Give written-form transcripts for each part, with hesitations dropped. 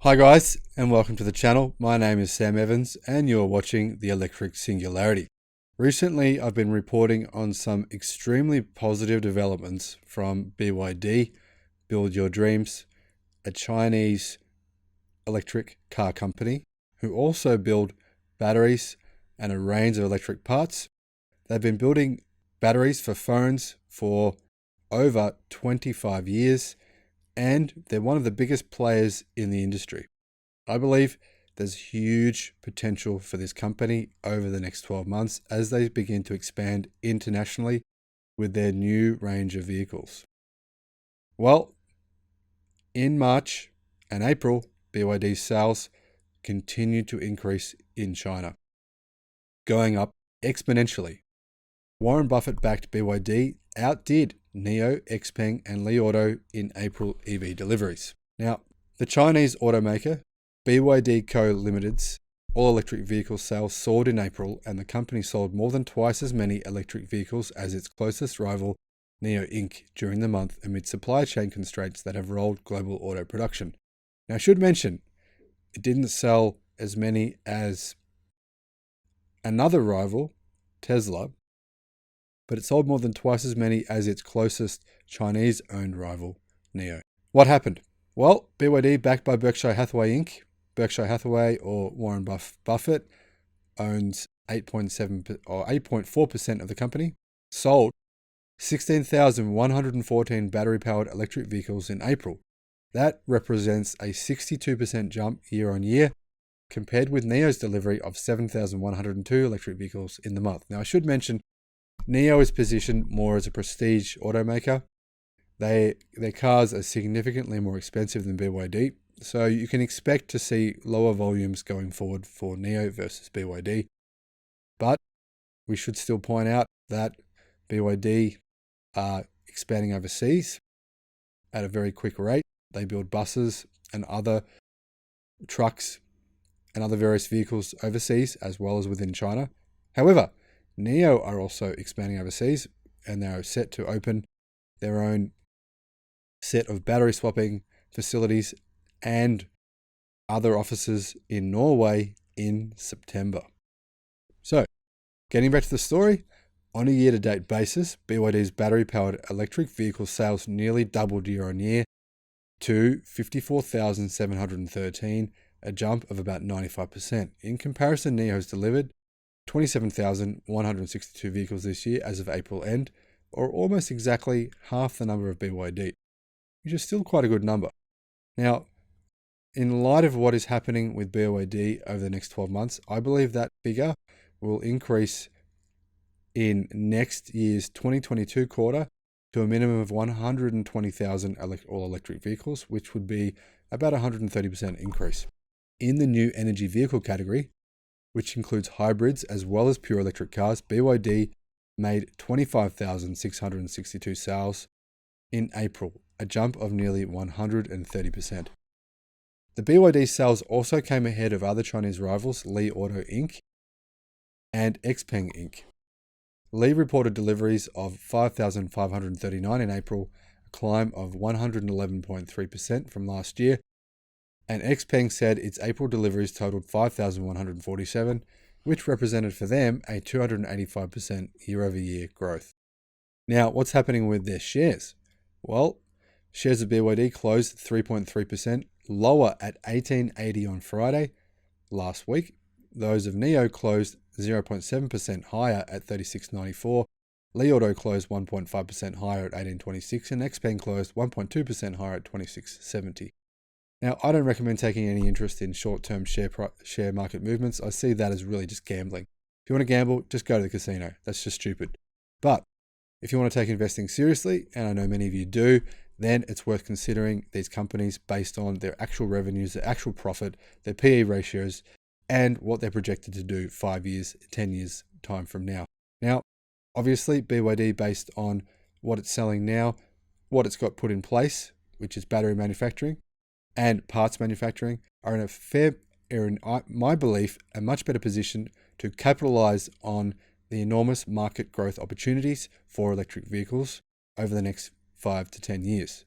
Hi guys, and welcome to the channel. My name is Sam Evans and you're watching The Electric Singularity. Recently, I've been reporting on some extremely positive developments from BYD, Build Your Dreams, a Chinese electric car company who also build batteries and a range of electric parts. They've been building batteries for phones for over 25 years. And they're one of the biggest players in the industry. I believe there's huge potential for this company over the next 12 months as they begin to expand internationally with their new range of vehicles. Well, in March and April, BYD's sales continued to increase in China, going up exponentially. Warren Buffett-backed BYD outdid NIO, Xpeng, and Li Auto in April EV deliveries. Now, the Chinese automaker BYD Co. Limited's all-electric vehicle sales soared in April, and the company sold more than twice as many electric vehicles as its closest rival, NIO Inc., during the month amid supply chain constraints that have rolled global auto production. Now, I should mention, it didn't sell as many as another rival, Tesla, but it sold more than twice as many as its closest Chinese-owned rival, NIO. What happened? Well, BYD, backed by Berkshire Hathaway Inc., Berkshire Hathaway, or Warren Buffett, owns 8.4% of the company, sold 16,114 battery-powered electric vehicles in April. That represents a 62% jump year-on-year, compared with NIO's delivery of 7,102 electric vehicles in the month. Now, I should mention, NIO is positioned more as a prestige automaker. Their cars are significantly more expensive than BYD, so you can expect to see lower volumes going forward for NIO versus BYD. But we should still point out that BYD are expanding overseas at a very quick rate. They build buses and other trucks and other various vehicles overseas as well as within China. However, NIO are also expanding overseas, and they are set to open their own set of battery swapping facilities and other offices in Norway in September. So, getting back to the story, on a year-to-date basis, BYD's battery-powered electric vehicle sales nearly doubled year-on-year to 54,713, a jump of about 95%. In comparison, NIO has delivered 27,162 vehicles this year as of April end, or almost exactly half the number of BYD, which is still quite a good number. Now, in light of what is happening with BYD over the next 12 months, I believe that figure will increase in next year's 2022 quarter to a minimum of 120,000 all-electric vehicles, which would be about a 130% increase. In the new energy vehicle category, which includes hybrids as well as pure electric cars, BYD made 25,662 sales in April, a jump of nearly 130%. The BYD sales also came ahead of other Chinese rivals, Li Auto Inc. and Xpeng Inc. Li reported deliveries of 5,539 in April, a climb of 111.3% from last year, and Xpeng said its April deliveries totaled 5,147, which represented for them a 285% year-over-year growth. Now, what's happening with their shares? Well, shares of BYD closed 3.3% lower at 1880 on Friday last week. Those of NIO closed 0.7% higher at 36.94. Li Auto closed 1.5% higher at 18.26, and Xpeng closed 1.2% higher at 26.70. Now, I don't recommend taking any interest in short-term share market movements. I see that as really just gambling. If you want to gamble, just go to the casino. That's just stupid. But if you want to take investing seriously, and I know many of you do, then it's worth considering these companies based on their actual revenues, their actual profit, their PE ratios, and what they're projected to do 5 years, 10 years time from now. Now, obviously, BYD, based on what it's selling now, what it's got put in place, which is battery manufacturing and parts manufacturing, are in my belief, a much better position to capitalize on the enormous market growth opportunities for electric vehicles over the next 5 to 10 years.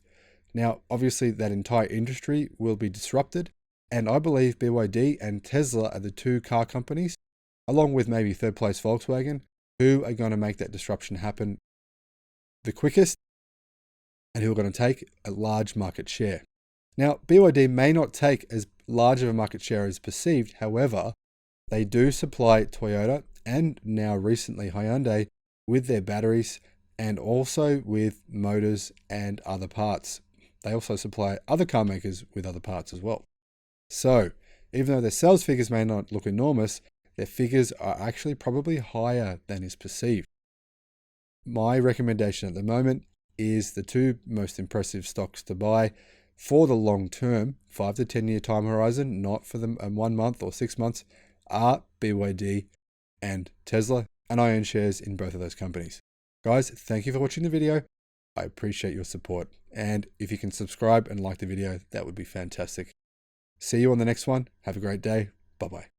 Now, obviously, that entire industry will be disrupted And I believe BYD and Tesla are the two car companies, along with maybe third place Volkswagen, who are going to make that disruption happen the quickest and who are going to take a large market share. Now, BYD may not take as large of a market share as perceived. However, they do supply Toyota and now recently Hyundai with their batteries and also with motors and other parts. They also supply other car makers with other parts as well. So, even though their sales figures may not look enormous, their figures are actually probably higher than is perceived. My recommendation at the moment is the two most impressive stocks to buy for the long term, 5 to 10 year time horizon, not for the 1 month or 6 months, are BYD and Tesla, and I own shares in both of those companies. Guys, thank you for watching the video. I appreciate your support, and if you can subscribe and like the video, that would be fantastic. See you on the next one. Have a great day. Bye-bye.